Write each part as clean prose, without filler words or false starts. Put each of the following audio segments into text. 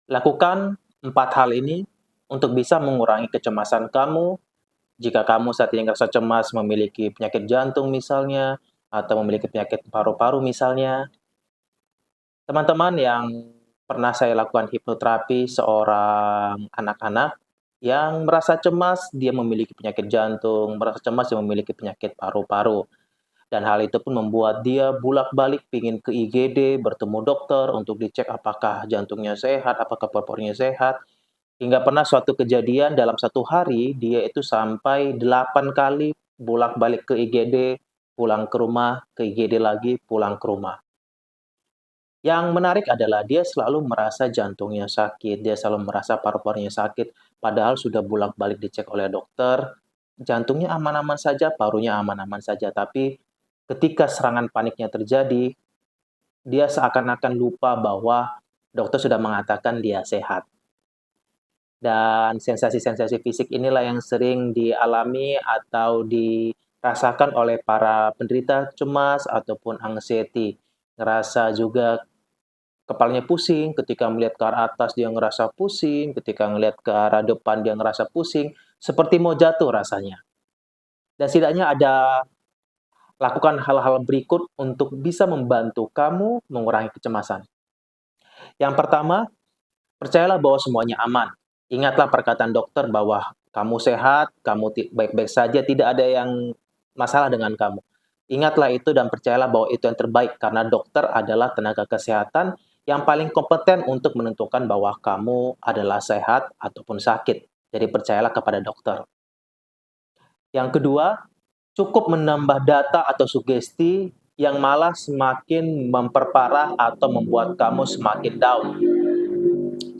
Lakukan 4 hal ini untuk bisa mengurangi kecemasan kamu. Jika kamu saat ini ngerasa cemas memiliki penyakit jantung misalnya, atau memiliki penyakit paru-paru misalnya. Teman-teman yang pernah saya lakukan hipnoterapi seorang anak-anak yang merasa cemas dia memiliki penyakit jantung, merasa cemas dia memiliki penyakit paru-paru. Dan hal itu pun membuat dia bolak-balik pingin ke IGD, bertemu dokter untuk dicek apakah jantungnya sehat, apakah paru-parunya sehat. Hingga pernah suatu kejadian dalam 1 hari, dia itu sampai 8 kali bolak-balik ke IGD, pulang ke rumah, ke IGD lagi, pulang ke rumah. Yang menarik adalah dia selalu merasa jantungnya sakit, dia selalu merasa paru-parunya sakit, padahal sudah bolak-balik dicek oleh dokter, jantungnya aman-aman saja, parunya aman-aman saja. Tapi ketika serangan paniknya terjadi, dia seakan-akan lupa bahwa dokter sudah mengatakan dia sehat. Dan sensasi-sensasi fisik inilah yang sering dialami atau dirasakan oleh para penderita cemas ataupun anxiety. Ngerasa juga kepalanya pusing, ketika melihat ke arah atas dia ngerasa pusing, ketika ngelihat ke arah depan dia ngerasa pusing, seperti mau jatuh rasanya. Dan setidaknya ada lakukan hal-hal berikut untuk bisa membantu kamu mengurangi kecemasan. Yang pertama, percayalah bahwa semuanya aman. Ingatlah perkataan dokter bahwa kamu sehat, kamu baik-baik saja, tidak ada yang masalah dengan kamu. Ingatlah itu dan percayalah bahwa itu yang terbaik karena dokter adalah tenaga kesehatan yang paling kompeten untuk menentukan bahwa kamu adalah sehat ataupun sakit. Jadi percayalah kepada dokter. Yang kedua, cukup menambah data atau sugesti yang malah semakin memperparah atau membuat kamu semakin down.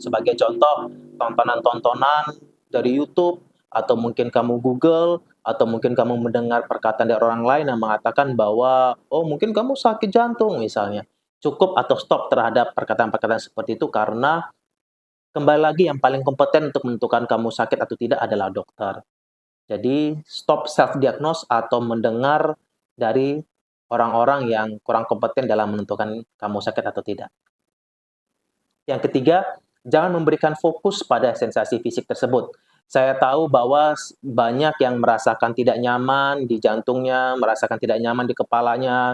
Sebagai contoh, tontonan-tontonan dari YouTube, atau mungkin kamu Google, atau mungkin kamu mendengar perkataan dari orang lain yang mengatakan bahwa, "Oh, mungkin kamu sakit jantung," misalnya. Cukup atau stop terhadap perkataan-perkataan seperti itu karena kembali lagi yang paling kompeten untuk menentukan kamu sakit atau tidak adalah dokter. Jadi, stop self diagnose atau mendengar dari orang-orang yang kurang kompeten dalam menentukan kamu sakit atau tidak. Yang ketiga, jangan memberikan fokus pada sensasi fisik tersebut. Saya tahu bahwa banyak yang merasakan tidak nyaman di jantungnya, merasakan tidak nyaman di kepalanya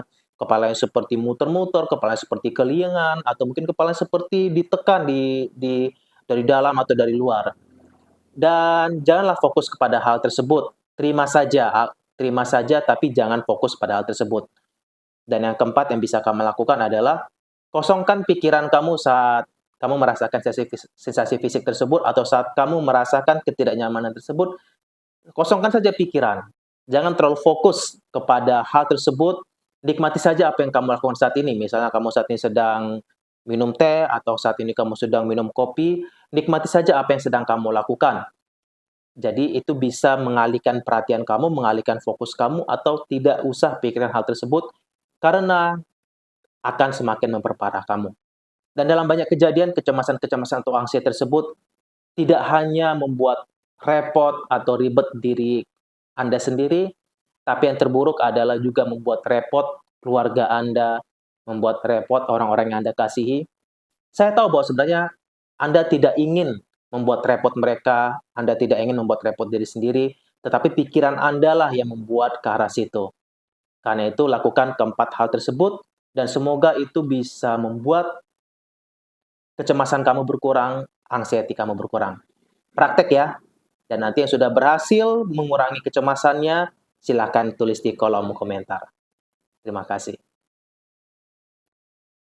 seperti muter-muter, kepalanya seperti keliengan, atau mungkin kepalanya seperti ditekan dari dalam atau dari luar. Dan janganlah fokus kepada hal tersebut. Terima saja, tapi jangan fokus pada hal tersebut. Dan yang keempat yang bisa kamu lakukan adalah kosongkan pikiran kamu saat kamu merasakan sensasi fisik tersebut atau saat kamu merasakan ketidaknyamanan tersebut, kosongkan saja pikiran. Jangan terlalu fokus kepada hal tersebut, nikmati saja apa yang kamu lakukan saat ini. Misalnya kamu saat ini sedang minum teh atau saat ini kamu sedang minum kopi, nikmati saja apa yang sedang kamu lakukan. Jadi itu bisa mengalihkan perhatian kamu, mengalihkan fokus kamu, atau tidak usah pikiran hal tersebut, karena akan semakin memperparah kamu. Dan dalam banyak kejadian, kecemasan-kecemasan atau anxiety tersebut tidak hanya membuat repot atau ribet diri Anda sendiri, tapi yang terburuk adalah juga membuat repot keluarga Anda, membuat repot orang-orang yang Anda kasihi. Saya tahu bahwa sebenarnya Anda tidak ingin membuat repot mereka, Anda tidak ingin membuat repot diri sendiri, tetapi pikiran Anda lah yang membuat ke arah situ. Karena itu lakukan keempat hal tersebut dan semoga itu bisa membuat kecemasan kamu berkurang, anxiety kamu berkurang. Praktek ya. Dan nanti yang sudah berhasil mengurangi kecemasannya, silakan tulis di kolom komentar. Terima kasih.